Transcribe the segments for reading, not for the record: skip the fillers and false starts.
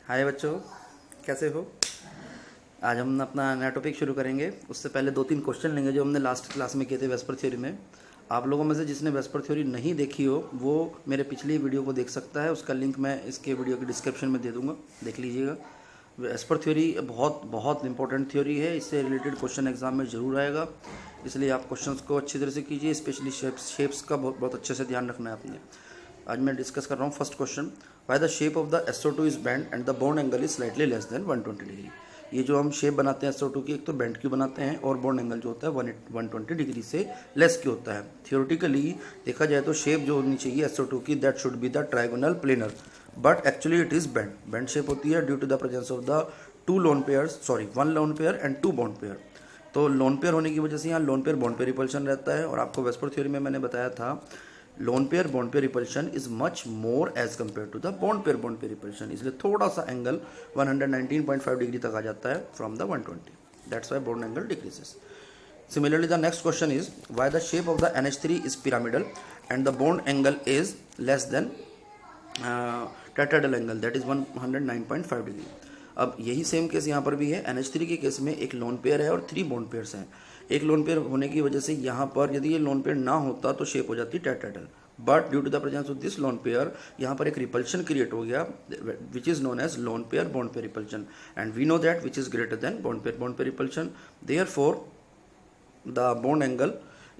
हाय बच्चों, कैसे हो। आज हम अपना नया टॉपिक शुरू करेंगे। उससे पहले 2-3 क्वेश्चन लेंगे जो हमने लास्ट क्लास में किए थे वेस्पर थ्योरी में। आप लोगों में से जिसने वेस्पर थ्योरी नहीं देखी हो वो मेरे पिछली वीडियो को देख सकता है। उसका लिंक मैं इसके वीडियो की डिस्क्रिप्शन में दे दूंगा, देख लीजिएगा। वेस्पर थ्योरी बहुत बहुत इंपॉर्टेंट थ्योरी है, इससे रिलेटेड क्वेश्चन एग्जाम में ज़रूर आएगा, इसलिए आप क्वेश्चंस को अच्छी तरह से कीजिए। स्पेशली शेप्स का बहुत बहुत अच्छे से ध्यान रखना है आपने। आज मैं डिस्कस कर रहा हूँ first question, why the shape of the SO2 is bend and the bond angle is slightly less than 120 degree. ये जो हम शेप बनाते हैं SO2 की, एक तो बेंड क्यों बनाते हैं और बॉन्ड एंगल जो होता है 120 डिग्री से लेस क्यों होता है। थियोरेटिकली देखा जाए तो शेप जो होनी चाहिए SO2 की, that should be the trigonal planar, but actually it is bent shape होती है due to the presence of the one lone pair and 2 bond pair. तो लोन पेयर होने की वजह से यहाँ lone pair bond pair repulsion रहता है, और आपको वेस्पर थ्योरी में मैंने बताया था lone pair bond pair repulsion is much more as compare to the bond pair repulsion, इसलिए थोड़ा सा एंगल 119.5 डिग्री तक आ जाता है from the 120, that's why bond angle decreases. Similarly, the next question is why the shape of the NH3 is pyramidal and the bond angle is less than tetrahedral angle, that is 109.5 degree. अब यही same case यहाँ पर भी है। NH3 के case में एक lone pair है और 3 बॉन्ड पेयर्स हैं। एक लोन पेयर होने की वजह से यहाँ पर यदि ये लोन पेयर ना होता तो शेप हो जाती tetrahedral, but due to the presence of this lone pair यहाँ पर एक रिपल्शन क्रिएट हो गया which is known as lone pair bond pair repulsion, and we know that which is greater than bond pair repulsion. Therefore the bond angle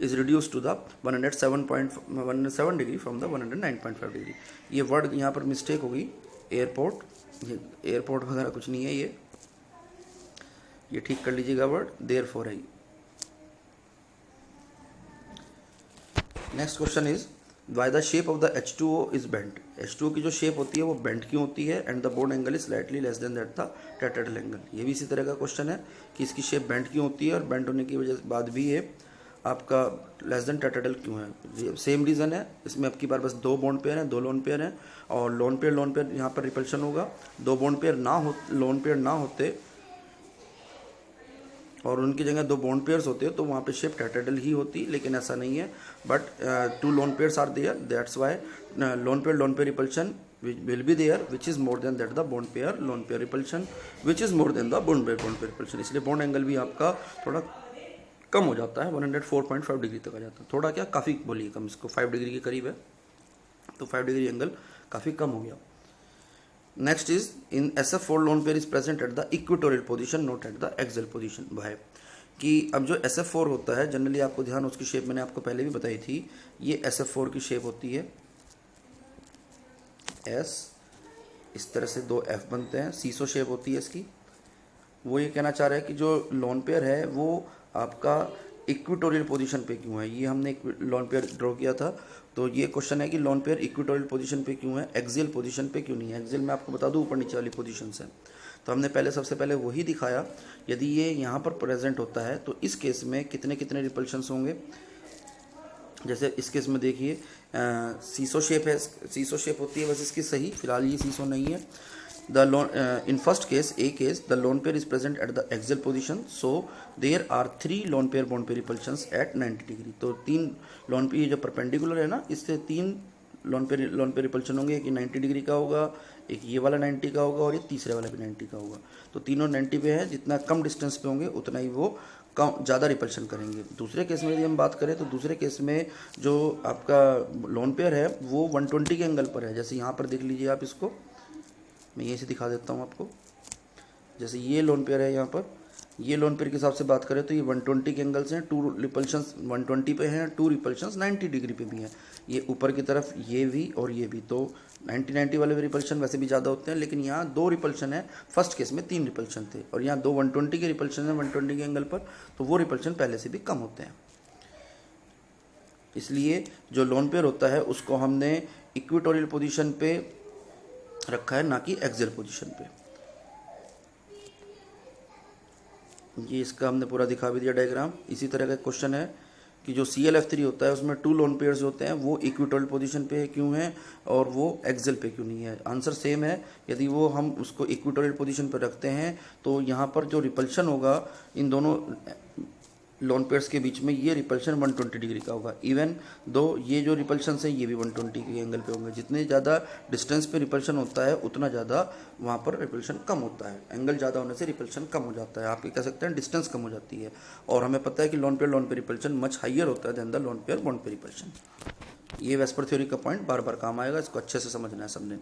is reduced to the 107 degree from the 109.5 degree. ये word यहाँ पर mistake होगी, airport वगैरह कुछ नहीं है, ये ठीक कर लीजिएगा वर्ड, देयरफॉर है। Next question is why the shape of the H2O is bent. H2O की जो शेप होती है वो बेंट क्यों होती है, and the bond angle is slightly less than that the tetrahedral angle. ये भी इसी तरह का क्वेश्चन है कि इसकी शेप बेंट क्यों होती है, और बेंट होने की वजह से बाद भी ये आपका लेस देन टेट्राहेड्रल क्यों है। सेम रीज़न है, इसमें आपकी बार बस 2 बॉन्ड पेयर हैं, 2 लोन पेयर हैं, और लोन पेयर यहाँ पर रिपल्शन होगा। 2 बॉन्ड पेयर लोन पेयर ना होते और उनकी जगह 2 बॉन्ड पेयर्स होते तो वहाँ पे शेप टेट्राहेड्रल ही होती, लेकिन ऐसा नहीं है। But 2 lone pairs are there, that's why lone pair repulsion will be there which is more than that the bond pair lone pair repulsion which is more than the bond pair repulsion, इसलिए bond angle भी आपका थोड़ा कम हो जाता है, 104.5 degree तक आ जाता है। थोड़ा क्या, काफ़ी बोलिए कम, इसको 5 डिग्री के करीब है, तो 5 डिग्री एंगल काफ़ी कम हो गया। Next is in SF4 lone pair is present at the equatorial position not at the axial position. भाई कि अब जो SF4 होता है जनरली आपको ध्यान, उसकी शेप मैंने आपको पहले भी बताई थी, ये SF4 की शेप होती है S, इस तरह से 2 F बनते हैं, सीसो शेप होती है इसकी। वो ये कहना चाह रहा है कि जो लोन पेयर है वो आपका इक्वेटोरियल पोजीशन पे क्यों है। ये हमने लोन पेयर ड्रॉ किया था, तो ये क्वेश्चन है कि लोन पेयर इक्वेटोरियल पोजीशन पे क्यों है, एक्सियल पोजीशन पे क्यों नहीं है। एक्सियल में आपको बता दूं ऊपर नीचे वाली पोजीशन है, तो हमने सबसे पहले वही दिखाया। यदि ये यहाँ पर प्रेजेंट होता है तो इस केस में कितने कितने रिपल्शंस होंगे। जैसे इस केस में देखिए सीसो शेप है, सीसो शेप होती है बस इसकी सही, फिलहाल ये सीसो नहीं है। The lone in first case, A case, the lone pair is present at the axial position, so there are 3 lone pair bond pair repulsions at 90 degree. तो 3 लोन पेयर जो परपेंडिकुलर है ना, इससे 3 लोन पेयर रिपल्शन होंगे, एक 90 degree का होगा, एक ये वाला 90 का होगा, और ये तीसरे वाला भी 90 का होगा। तो तीनों 90 पे है, जितना कम डिस्टेंस पे होंगे उतना ही वो कम ज़्यादा रिपल्शन करेंगे। दूसरे केस में यदि हम बात करें तो दूसरे केस में जो आपका लोन पेयर है वो 120 के एंगल पर है। जैसे यहाँ पर देख लीजिए आप, इसको मैं यहीं से दिखा देता हूँ आपको। जैसे ये लोन पेयर है, यहाँ पर ये लोन पेयर के हिसाब से बात करें तो ये 120 के एंगल्स हैं, 2 रिपल्शंस 120 पे हैं, 2 रिपल्शंस 90 डिग्री पे भी हैं। ये ऊपर की तरफ ये भी और ये भी, तो 90 वाले रिपल्शन वैसे भी ज़्यादा होते हैं, लेकिन यहाँ 2 रिपल्शन है। फर्स्ट केस में 3 रिपल्शन थे, और यहाँ 2 120 के रिपल्शन है 120 के एंगल पर, तो वो रिपल्शन पहले से भी कम होते हैं। इसलिए जो लोन पेयर होता है उसको हमने इक्वेटोरियल पोजीशन पे रखा है, ना कि एक्सियल पोजीशन पे। ये इसका हमने पूरा दिखा भी दिया डायग्राम। इसी तरह का क्वेश्चन है कि जो ClF3 होता है उसमें 2 लोन पेयर्स होते हैं, वो इक्वेटोरियल पोजीशन पे क्यों हैं और वो एक्सियल पे क्यों नहीं है। आंसर सेम है, यदि वो हम उसको इक्वेटोरियल पोजीशन पे रखते हैं तो यहाँ पर जो रिपल्शन होगा इन दोनों लोन पेयर्स के बीच में ये रिपल्शन 120 डिग्री का होगा, इवन दो ये जो रिपल्शन है ये भी 120 के एंगल पे होंगे। जितने ज़्यादा डिस्टेंस पे रिपल्शन होता है उतना ज़्यादा वहाँ पर रिपल्शन कम होता है। एंगल ज़्यादा होने से रिपल्शन कम हो जाता है, आप ये कह सकते हैं डिस्टेंस कम हो जाती है। और हमें पता है कि लोन पे रिपल्शन मच हाइयर होता है then the lone pair bond pair repulsion. ये वेस्पर थ्योरी का पॉइंट बार बार काम आएगा, इसको अच्छे से समझना है सबने,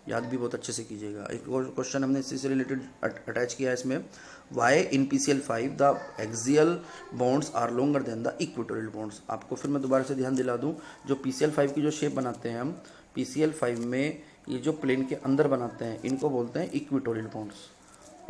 याद भी बहुत अच्छे से कीजिएगा। एक और क्वेश्चन हमने इसी से रिलेटेड अटैच किया है इसमें, why in PCl5 the axial bonds are longer than the equatorial bonds. आपको फिर मैं दोबारा से ध्यान दिला दूं, जो PCl5 की जो शेप बनाते हैं हम, PCl5 में ये जो प्लेन के अंदर बनाते हैं इनको बोलते हैं इक्वेटोरियल बॉन्ड्स,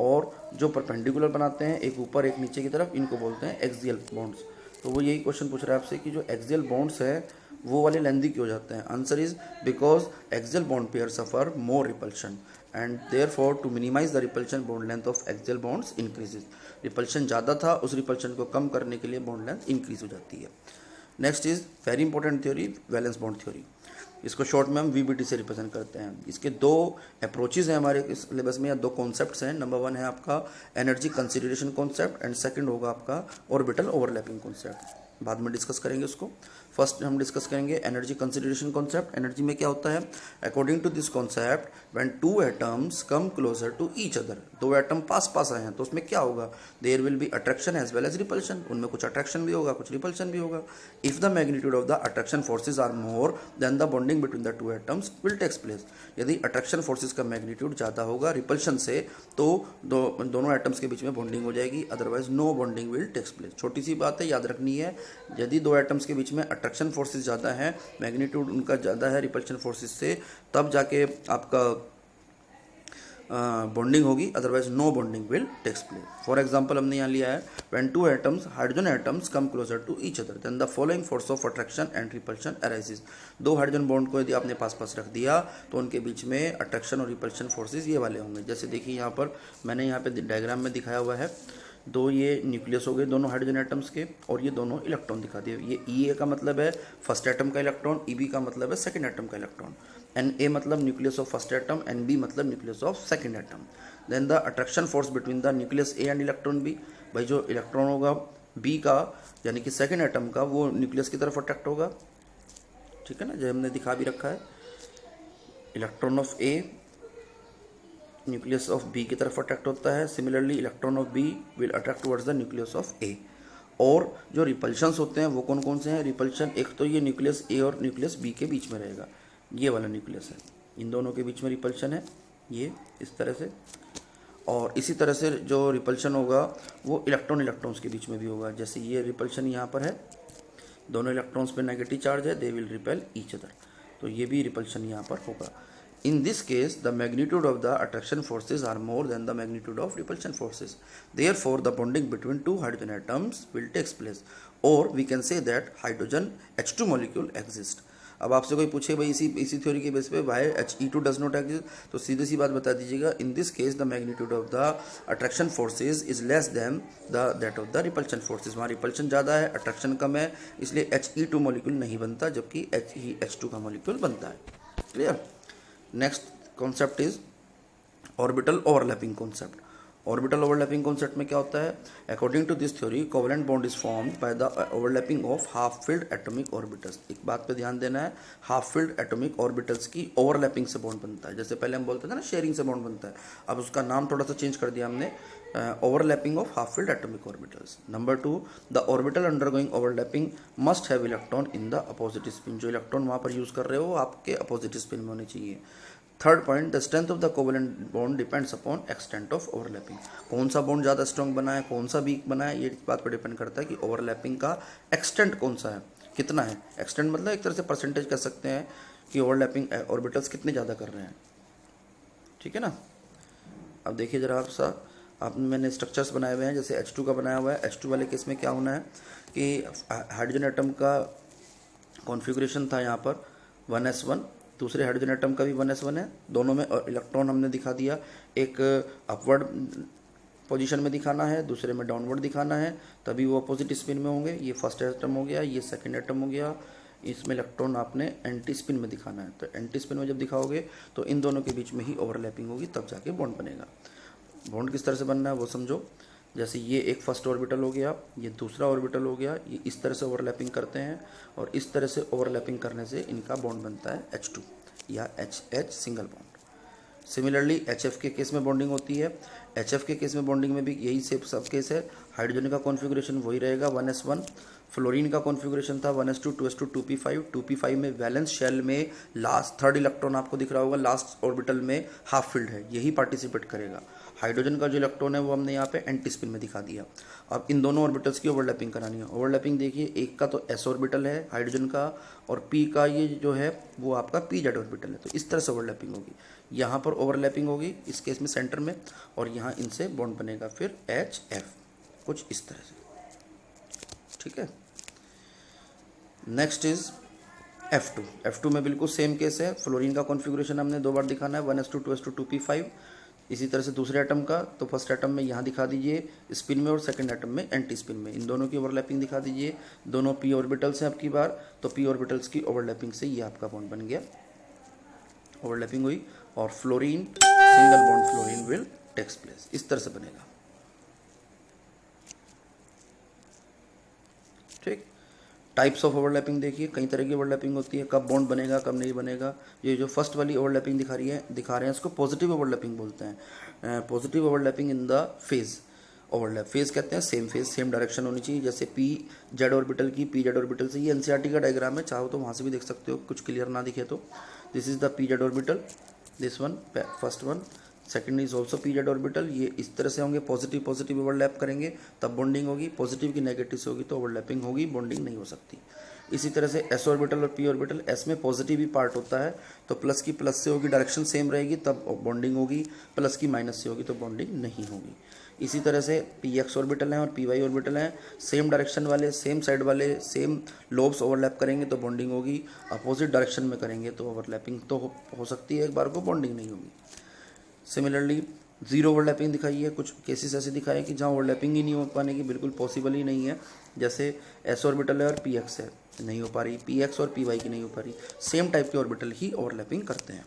और जो परपेंडिकुलर बनाते हैं एक ऊपर एक नीचे की तरफ इनको बोलते हैं एक्सियल बॉन्ड्स। तो वो यही क्वेश्चन पूछ रहा है आपसे कि जो एक्सियल बॉन्ड्स है वो वाले लेंदी क्यों हो जाते हैं। Answer is because axial bond pair suffer more repulsion and therefore to minimize the repulsion bond length of axial bonds increases. Repulsion ज़्यादा था, उस रिपल्शन को कम करने के लिए बॉन्ड लेंथ इंक्रीज हो जाती है। Next is very important theory, valence bond theory. इसको शॉर्ट में हम VBT से रिप्रेजेंट करते हैं। इसके दो अप्रोचेज हैं हमारे सिलेबस में, या दो कॉन्सेप्ट्स हैं। नंबर 1 है आपका energy consideration concept and second होगा आपका ऑर्बिटल ओवरलैपिंग कॉन्सेप्ट। बाद में डिस्कस करेंगे उसको। फर्स्ट हम डिस्कस करेंगे एनर्जी कंसिडरेशन कॉन्सेप्ट। एनर्जी में क्या होता है, according to this concept when two atoms come closer to each other, दो एटम पास पास आए हैं तो उसमें क्या होगा, there will be attraction as well as repulsion. उनमें कुछ अट्रैक्शन भी होगा कुछ रिपल्शन भी होगा। If the magnitude of the attraction forces are more than the bonding between the two atoms will takes place. यदि अट्रैक्शन फोर्सेज का magnitude ज़्यादा होगा रिपल्शन से तो दोनों एटम्स के बीच में बॉन्डिंग हो जाएगी, otherwise no bonding will takes place. छोटी सी बात है, याद रखनी है, यदि दो एटम्स के बीच में अट्रैक्शन फोर्सेस ज़्यादा है, मैग्नीट्यूड उनका ज़्यादा है रिपल्शन फोर्सेस से, तब जाके आपका बॉन्डिंग होगी, otherwise no bonding will takes place. For example हमने यहाँ लिया है when two atoms hydrogen atoms come closer to each other then the following force of attraction and repulsion arises. दो हाइड्रोजन बॉन्ड को यदि आपने पास पास रख दिया तो उनके बीच में अट्रैक्शन और रिपल्शन फोर्सेज ये वाले होंगे। जैसे देखिए यहाँ पर मैंने यहाँ पे डायग्राम में दिखाया हुआ है, दो ये न्यूक्लियस हो गए दोनों हाइड्रोजन एटम्स के, और ये दोनों इलेक्ट्रॉन दिखा दिए। ये E A का मतलब है फर्स्ट एटम का इलेक्ट्रॉन, EB का मतलब है सेकंड एटम का इलेक्ट्रॉन, Na मतलब nucleus of first atom, Nb मतलब nucleus of second atom. Then the attraction force between the nucleus A and electron B, भाई जो इलेक्ट्रॉन होगा B का यानी कि सेकंड एटम का, वो न्यूक्लियस की तरफ अट्रैक्ट होगा, ठीक है ना, जो हमने दिखा भी रखा है। Electron of A nucleus of B की तरफ अट्रैक्ट होता है, similarly electron of B will attract towards the nucleus of A. और जो रिपल्शंस होते हैं वो कौन कौन से हैं, रिपल्शन एक तो ये न्यूक्लियस ए और न्यूक्लियस बी के बीच में रहेगा, ये वाला न्यूक्लियस है, इन दोनों के बीच में रिपल्शन है ये इस तरह से। और इसी तरह से जो रिपल्शन होगा वो इलेक्ट्रॉन्स के बीच में भी होगा। जैसे ये रिपल्शन यहाँ पर है, दोनों इलेक्ट्रॉन्स पे नेगेटिव चार्ज है, they will repel each other, तो ये भी रिपल्शन यहाँ पर होगा। In this case, the magnitude of the attraction forces are more than the magnitude of repulsion forces. Therefore, the bonding between two hydrogen atoms will take place. Or we can say that hydrogen H2 molecule exists. अब आपसे कोई पूछे भाई इसी theory के base पे why He2 does not exist, तो सीधी सी बात बता दीजिएगा, in this case the magnitude of the attraction forces is less than that of the repulsion forces। वहाँ रिपल्शन ज़्यादा है, अट्रैक्शन कम है, इसलिए He2 मॉलिक्यूल नहीं बनता, जबकि H2 का मॉलिक्यूल बनता है। Clear. Next concept is orbital overlapping concept. Orbital overlapping concept में क्या होता है, according to this theory covalent bond is formed by the overlapping of half filled atomic orbitals. एक बात पे ध्यान देना है, हाफ फिल्ड एटॉमिक ऑर्बिटल्स की ओवरलैपिंग से बॉन्ड बनता है। जैसे पहले हम बोलते थे ना शेयरिंग से बॉन्ड बनता है, अब उसका नाम थोड़ा सा चेंज कर दिया हमने, overlapping of half filled atomic orbitals. Number 2, the orbital undergoing overlapping must have electron in the opposite spin. जो इलेक्ट्रॉन वहाँ पर यूज कर रहे हो आपके अपोजिट स्पिन में होने चाहिए। Third point, the strength of the covalent bond depends upon extent of overlapping. कौन सा बॉन्ड ज़्यादा स्ट्रॉन्ग बना है, कौन सा वीक बना है, ये इस बात पर डिपेंड करता है कि ओवरलैपिंग का एक्सटेंट कौन सा है, कितना है। एक्सटेंट मतलब एक तरह से परसेंटेज कह सकते हैं कि ओवरलैपिंग ऑर्बिटल्स कितने ज़्यादा कर रहे हैं, ठीक है ना। अब देखिए जरा आप मैंने स्ट्रक्चर्स बनाए हुए हैं, जैसे H2 का बनाया हुआ है। H2 वाले केस में क्या होना है कि हाइड्रोजन एटम का कॉन्फ़िगरेशन था यहाँ पर 1s1, दूसरे हाइड्रोजन एटम का भी 1s1 है, दोनों में इलेक्ट्रॉन हमने दिखा दिया, एक अपवर्ड पोजीशन में दिखाना है, दूसरे में डाउनवर्ड दिखाना है, तभी वो अपोजिट स्पिन में होंगे। ये फर्स्ट एटम हो गया, ये सेकंड एटम हो गया, इसमें इलेक्ट्रॉन आपने एंटी स्पिन में दिखाना है। तो एंटी स्पिन में जब दिखाओगे तो इन दोनों के बीच में ही ओवरलैपिंग होगी, तब जाके बॉन्ड बनेगा। बॉन्ड किस तरह से बनना है वो समझो। जैसे ये एक फर्स्ट ऑर्बिटल हो गया, ये दूसरा ऑर्बिटल हो गया, ये इस तरह से ओवरलैपिंग करते हैं और इस तरह से ओवरलैपिंग करने से इनका बॉन्ड बनता है H2 या HH single bond. Similarly HF के केस में बॉन्डिंग होती है। HF के केस में बॉन्डिंग में भी यही सब केस है। हाइड्रोजन का कॉन्फ़िगरेशन वही रहेगा 1s1। फ्लोरीन का कॉन्फ़िगरेशन था 1s2 2s2 2p5। 2p5 में वैलेंस शेल में लास्ट थर्ड इलेक्ट्रॉन आपको दिख रहा होगा, लास्ट ऑर्बिटल में हाफ फील्ड है, यही पार्टिसिपेट करेगा। हाइड्रोजन का जो इलेक्ट्रॉन है वो हमने यहाँ पे एंटी स्पिन में दिखा दिया। अब इन दोनों ऑर्बिटल्स की ओवरलैपिंग करानी है। ओवरलैपिंग देखिए, एक का तो s ऑर्बिटल है हाइड्रोजन का और p का ये जो है वो आपका pz ऑर्बिटल है, तो इस तरह से ओवरलैपिंग होगी। यहाँ पर ओवरलैपिंग होगी इस केस में सेंटर में, और यहाँ इनसे बॉन्ड बनेगा फिर HF कुछ इस तरह से, ठीक है। Next is F2। F2 में बिल्कुल सेम केस है। फ्लोरीन का कॉन्फ़िगरेशन हमने दो बार दिखाना है 1s2 2s2 2p5। इसी तरह से दूसरे एटम का, तो फर्स्ट एटम में यहाँ दिखा दीजिए स्पिन में और सेकंड एटम में एंटी स्पिन में, इन दोनों की ओवरलैपिंग दिखा दीजिए। दोनों p ऑर्बिटल्स हैं अब की बार, तो p ऑर्बिटल्स की ओवरलैपिंग से ये आपका बॉन्ड बन गया, ओवरलैपिंग हुई और fluorine single bond fluorine will takes place, इस तरह से बनेगा, ठीक। टाइप्स ऑफ ओवरलैपिंग देखिए, कई तरह की ओवरलैपिंग होती है, कब बॉन्ड बनेगा कब नहीं बनेगा। ये जो फर्स्ट वाली ओवरलैपिंग दिखा रहे हैं इसको पॉजिटिव ओवरलैपिंग बोलते हैं। Positive overlapping in the phase overlap. Phase कहते हैं सेम फेज, सेम डायरेक्शन होनी चाहिए। जैसे pz ऑर्बिटल की pz ऑर्बिटल से, ये एनसीईआरटी का डायग्राम है, चाहो तो वहाँ से भी देख सकते हो, कुछ क्लियर ना दिखे तो। This is the pz orbital, this one first one, second is also pz orbital. ये इस तरह से होंगे, पॉजिटिव पॉजिटिव ओवरलैप करेंगे तब बॉन्डिंग होगी, पॉजिटिव की नेगेटिव से होगी तो ओवरलैपिंग होगी, बॉन्डिंग नहीं हो सकती। इसी तरह से s ऑर्बिटल और p ऑर्बिटल, s में पॉजिटिव ही पार्ट होता है तो प्लस की प्लस से होगी, डायरेक्शन सेम रहेगी तब बॉन्डिंग होगी, प्लस की माइनस से होगी तो बॉन्डिंग नहीं होगी। इसी तरह से px ऑर्बिटल हैं और py ऑर्बिटल हैं, सेम डायरेक्शन वाले, सेम साइड वाले, सेम लोब्स ओवरलैप करेंगे तो बॉन्डिंग होगी, अपोजिट डायरेक्शन में करेंगे तो ओवरलैपिंग तो हो सकती है एक बार को, बॉन्डिंग नहीं होगी। सिमिलरली जीरो ओवरलैपिंग दिखाई है, कुछ केसेस ऐसे दिखाए कि जहाँ ओवरलैपिंग ही नहीं हो पाने की बिल्कुल पॉसिबल ही नहीं है। जैसे s ऑर्बिटल है और px है, नहीं हो पा रही, px और py की नहीं हो पा रही, सेम टाइप के ऑर्बिटल ही ओवरलैपिंग करते हैं।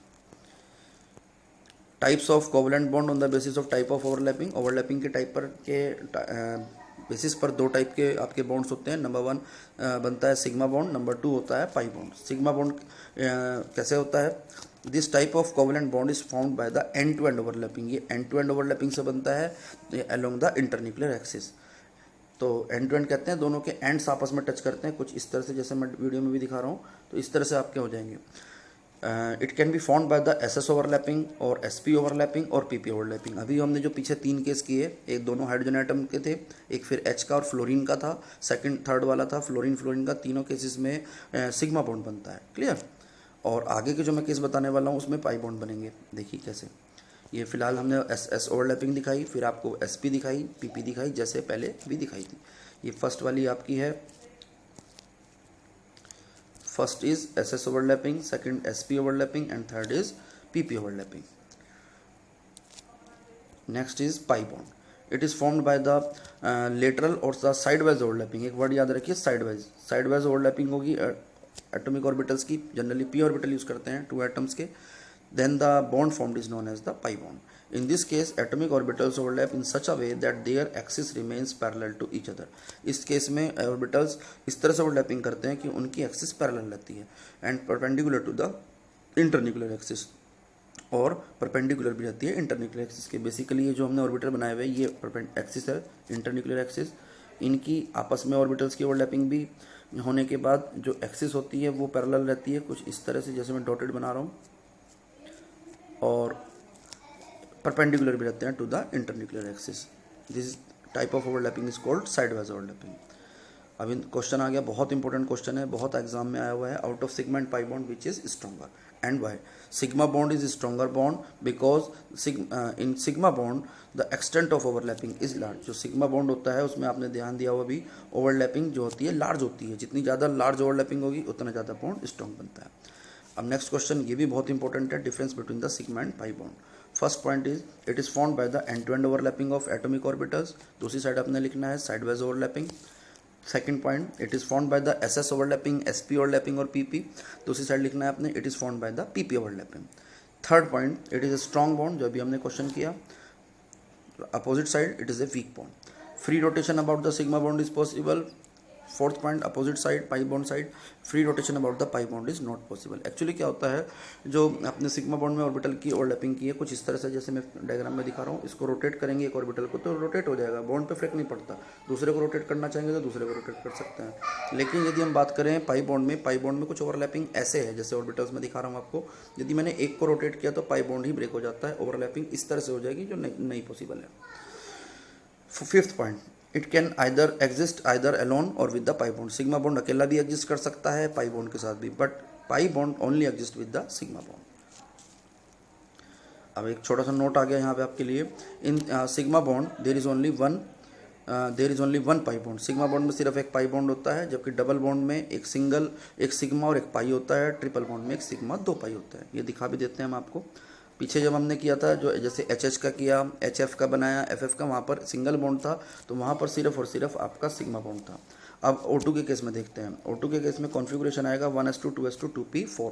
Types of covalent bond on the basis of type of overlapping. Overlapping के टाइप पर के बेसिस पर दो टाइप के आपके बॉन्ड्स होते हैं। नंबर वन बनता है सिग्मा बॉन्ड, नंबर टू होता है पाई बॉन्ड। सिग्मा बॉन्ड कैसे होता है? This type of covalent bond is found by the end to end overlapping. ये एंड टू एंड ओवरलैपिंग से बनता है अलोंग द इंटरन्यूक्लियर एक्सिस। तो एंड टू एंड कहते हैं दोनों के एंड्स आपस में टच करते हैं कुछ इस तरह से, जैसे मैं वीडियो में भी दिखा रहा हूँ, तो इस तरह से आपके हो जाएंगे। It can be found by the S overlapping और SP ओवरलैपिंग और PP ओवरलैपिंग। अभी हमने जो पीछे 3 केस किए, एक दोनों हाइड्रोजन एटम के थे, एक फिर H का और फ्लोरीन का था, सेकंड थर्ड वाला था फ्लोरीन का। तीनों केसेस में सिग्मा बॉन्ड बनता है, क्लियर। और आगे के जो मैं केस बताने वाला हूँ उसमें पाई बॉन्ड बनेंगे। देखिए कैसे, ये फिलहाल हमने S ओवरलैपिंग दिखाई, फिर आपको SP दिखाई, PP दिखाई, जैसे पहले भी दिखाई थी। ये फर्स्ट वाली आपकी है, first is SS overlapping, second SP overlapping and third is PP overlapping. Next is pi bond. It is formed by the lateral or the sidewise overlapping. एक वर्ड याद रखिए, साइडवाइज ओवरलैपिंग होगी एटॉमिक ऑर्बिटल्स की। Generally p orbital use करते हैं 2 atoms के। Then the bond formed is known as the pi bond. In this case, atomic orbitals overlap in such a way that their axis remains parallel to each other. इस case में orbitals इस तरह से overlapping करते हैं कि उनकी axis parallel रहती है and perpendicular to the internuclear axis, और परपेंडिकुलर भी रहती है इंटरन्यूक्लियर एक्सिस के। बेसिकली ये जो हमने ऑर्बिटल बनाए हुए ये एक्सिस है, इंटरन्यूक्लियर एक्सिस। इनकी आपस में ऑर्बिटल्स की ओवरलैपिंग भी होने के बाद जो एक्सिस होती है वो पैरेलल रहती है कुछ इस तरह से, जैसे मैं डॉटेड बना रहा हूँ, और परपेंडिकुलर भी रहते हैं to the internuclear axis. This type of overlapping is called sideways overlapping. अभी क्वेश्चन आ गया, बहुत इंपॉर्टेंट क्वेश्चन है, बहुत एग्जाम में आया हुआ है। Out of sigma and pi bond which is stronger and why? Sigma bond is stronger bond because in sigma bond the extent of overlapping is large. जो सिग्मा बॉन्ड होता है उसमें आपने ध्यान दिया हुआ भी, ओवरलैपिंग जो होती है लार्ज होती है, जितनी ज़्यादा लार्ज ओवरलैपिंग होगी उतना ज़्यादा बॉन्ड स्ट्रॉन्ग बनता है। अब नेक्स्ट क्वेश्चन, ये भी बहुत इंपॉर्टेंट है, difference between the sigma and pi bond. First point is it is formed by the end to end overlapping of atomic orbitals. दूसरी साइड आपने लिखना है sideways overlapping. Second point, it is formed by the SS overlapping, SP overlapping और PP। दूसरी side लिखना है आपने it is formed by the PP overlapping. Third point, it is a strong bond, जो अभी हमने क्वेश्चन किया। Opposite side it is a weak bond. Free rotation about the sigma bond is possible. Fourth point, opposite side pi bond side, free rotation about the pi bond is not possible. Actually क्या होता है, जो अपने sigma bond में orbital की overlapping की है कुछ इस तरह से, जैसे मैं डायग्राम में दिखा रहा हूँ, इसको रोटेट करेंगे एक ऑर्बिटल को तो रोटेट हो जाएगा, बॉन्ड पे फर्क नहीं पड़ता। दूसरे को रोटेट करना चाहेंगे तो दूसरे को रोटेट कर सकते हैं। लेकिन यदि हम बात करें पाई बॉन्ड में कुछ ओवरलैपिंग ऐसे है, जैसे ऑर्बिटल्स में दिखा रहा हूँ आपको, यदि मैंने एक को रोटेट किया तो पाई बॉन्ड ही ब्रेक हो जाता है, ओवरलैपिंग इस तरह से हो जाएगी जो नहीं पॉसिबल है। Fifth point, it can either exist either alone or with the pi bond. Sigma bond अकेला भी एग्जिस्ट कर सकता है पाई बॉन्ड के साथ भी, but pi bond only exist with the sigma bond. अब एक छोटा सा नोट आ गया यहाँ पे आपके लिए, in sigma bond there is only one pi bond. Sigma bond में सिर्फ एक पाई बॉन्ड होता है, जबकि डबल बॉन्ड में एक सिग्मा और एक पाई होता है, ट्रिपल बॉन्ड में एक सिग्मा दो पाई होता है। ये दिखा भी देते हैं हम आपको। पीछे जब हमने किया था, जो जैसे एच का किया, HF का बनाया, FF का, वहाँ पर सिंगल बॉन्ड था, तो वहाँ पर सिर्फ और सिर्फ आपका सिग्मा बॉन्ड था। अब O2 के केस में देखते हैं। O2 के केस में कॉन्फ़िगरेशन आएगा 1s2 2s2 2p4,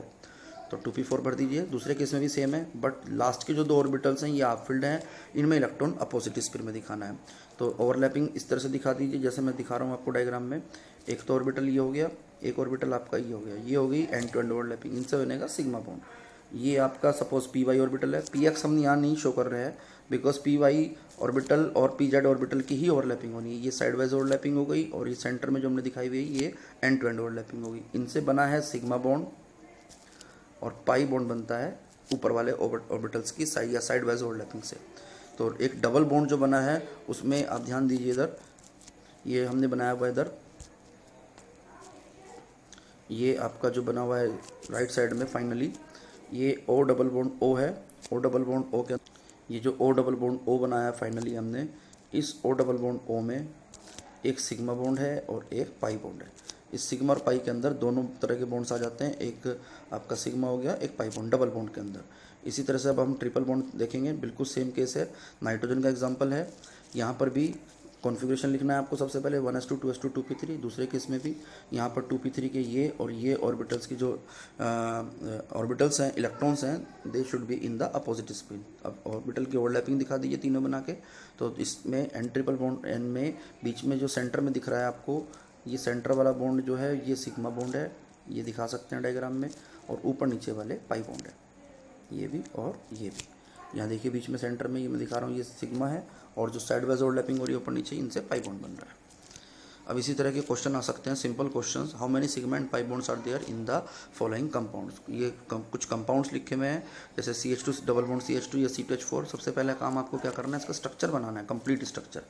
तो 2p4 भर दीजिए। दूसरे केस में भी सेम है, बट लास्ट के जो दो ऑर्बिटल्स हैं ये हाफ फील्ड हैं, इनमें इलेक्ट्रॉन अपोजिट स्पिन में दिखाना है। तो ओवरलैपिंग इस तरह से दिखा दीजिए, जैसे मैं दिखा रहा हूँ आपको डायग्राम में। एक तो ऑर्बिटल ये हो गया, एक ऑर्बिटल आपका ये हो गया, ये हो गई एंड टू एंड ओवरलैपिंग, इनसे बनेगा सिग्मा बॉन्ड। ये आपका सपोज py ऑर्बिटल है, px हम यहाँ नहीं शो कर रहे हैं बिकॉज py ऑर्बिटल और pz ऑर्बिटल की ही ओवरलैपिंग होनी है। ये साइडवाइज ओवरलैपिंग हो गई, और ये सेंटर में जो हमने दिखाई हुई है ये एंड टू एंड ओवरलैपिंग होगी। इनसे बना है सिग्मा बॉन्ड, और पाई बॉन्ड बनता है ऊपर वाले ऑर्बिटल्स की साइड या साइडवाइज ओवरलैपिंग से। तो एक डबल बॉन्ड जो बना है उसमें आप ध्यान दीजिए, इधर ये हमने बनाया हुआ है, इधर ये आपका जो बना हुआ है राइट साइड में, फाइनली ये O डबल बॉन्ड O है, O डबल बॉन्ड O के, ये जो O डबल बॉन्ड O बनाया है फाइनली हमने, इस O डबल बॉन्ड O में एक सिग्मा बॉन्ड है और एक पाई बॉन्ड है। इस सिग्मा और पाई के अंदर दोनों तरह के बॉन्ड्स आ जाते हैं, एक आपका सिग्मा हो गया, एक पाई बॉन्ड डबल बॉन्ड के अंदर। इसी तरह से अब हम ट्रिपल बॉन्ड देखेंगे, बिल्कुल सेम केस है, नाइट्रोजन का एग्जाम्पल है। यहाँ पर भी कॉन्फ़िगरेशन लिखना है आपको सबसे पहले 1s2 2s2 2p3। दूसरे केस में भी यहाँ पर 2p3 के ये और ये ऑर्बिटल्स की जो ऑर्बिटल्स हैं, इलेक्ट्रॉन्स हैं, they should be in the opposite spin. अब ऑर्बिटल की ओवरलैपिंग दिखा दीजिए तीनों बना के। तो इसमें एन ट्रिपल बॉन्ड एन में बीच में जो सेंटर में दिख रहा है आपको, ये सेंटर वाला बॉन्ड जो है ये सिग्मा बॉन्ड है, ये दिखा सकते हैं डायग्राम में, और ऊपर नीचे वाले पाई बॉन्ड है, ये भी और ये भी। यहाँ देखिए बीच में सेंटर में ये मैं दिखा रहा हूँ, ये सिग्मा है, और जो साइडवाइज ओवरलैपिंग हो रही है ऊपर नीचे, इनसे पाई बॉन्ड बन रहा है। अब इसी तरह के क्वेश्चन आ सकते हैं, simple questions. How many sigma and pi bonds are there in the following compounds. ये कुछ कंपाउंड्स लिखे हुए हैं, जैसे CH2 डबल बॉन्ड CH2 या C2H4। सबसे पहले काम आपको क्या करना है, इसका स्ट्रक्चर बनाना है, कंप्लीट स्ट्रक्चर।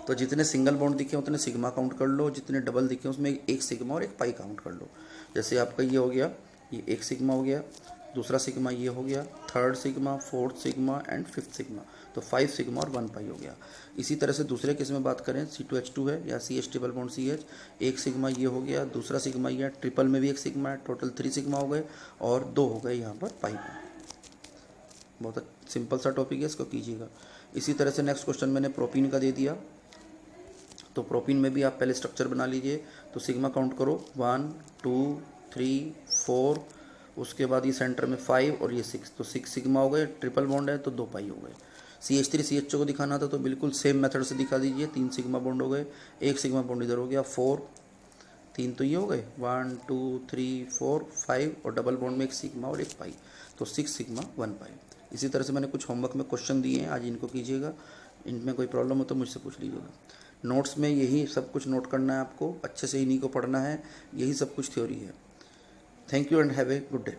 तो जितने सिंगल बॉन्ड दिखे उतने सिग्मा काउंट कर लो, जितने डबल दिखे उसमें एक सिग्मा और एक पाई काउंट कर लो। जैसे आपका ये हो गया, ये एक सिग्मा हो गया, दूसरा सिग्मा ये हो गया, third sigma, fourth sigma and fifth sigma, तो 5 सिग्मा और 1 पाई हो गया। इसी तरह से दूसरे केस में बात करें, C2H2 है या CH ट्रिपल बॉन्ड CH, एक सिग्मा ये हो गया, दूसरा सिग्मा ये, ट्रिपल में भी एक सिग्मा है, टोटल 3 सिग्मा हो गए, और 2 हो गए यहाँ पर पाई। बहुत सिंपल सा टॉपिक है, इसको कीजिएगा। इसी तरह से नेक्स्ट क्वेश्चन मैंने प्रोपीन का दे दिया, तो प्रोपीन में भी आप पहले स्ट्रक्चर बना लीजिए। तो सिग्मा काउंट करो, 1 2 3 4, उसके बाद ये सेंटर में 5 और ये 6, तो 6 सिग्मा हो गए, ट्रिपल बॉन्ड है तो 2 पाई हो गए। CH3 CH2 को दिखाना था तो बिल्कुल सेम मेथड से दिखा दीजिए, 3 सिग्मा बॉन्ड हो गए, एक सिग्मा बॉन्ड इधर हो गया, 4, 3 तो ये हो गए, 1 2 3 4 5, और डबल बॉन्ड में एक सिग्मा और एक पाई, तो 6 सिग्मा 1 पाई। इसी तरह से मैंने कुछ होमवर्क में क्वेश्चन दिए हैं, आज इनको कीजिएगा। इनमें कोई प्रॉब्लम हो तो मुझसे पूछ लीजिएगा। नोट्स में यही सब कुछ नोट करना है आपको, अच्छे से इन्हीं को पढ़ना है, यही सब कुछ थ्योरी है। Thank you and have a good day.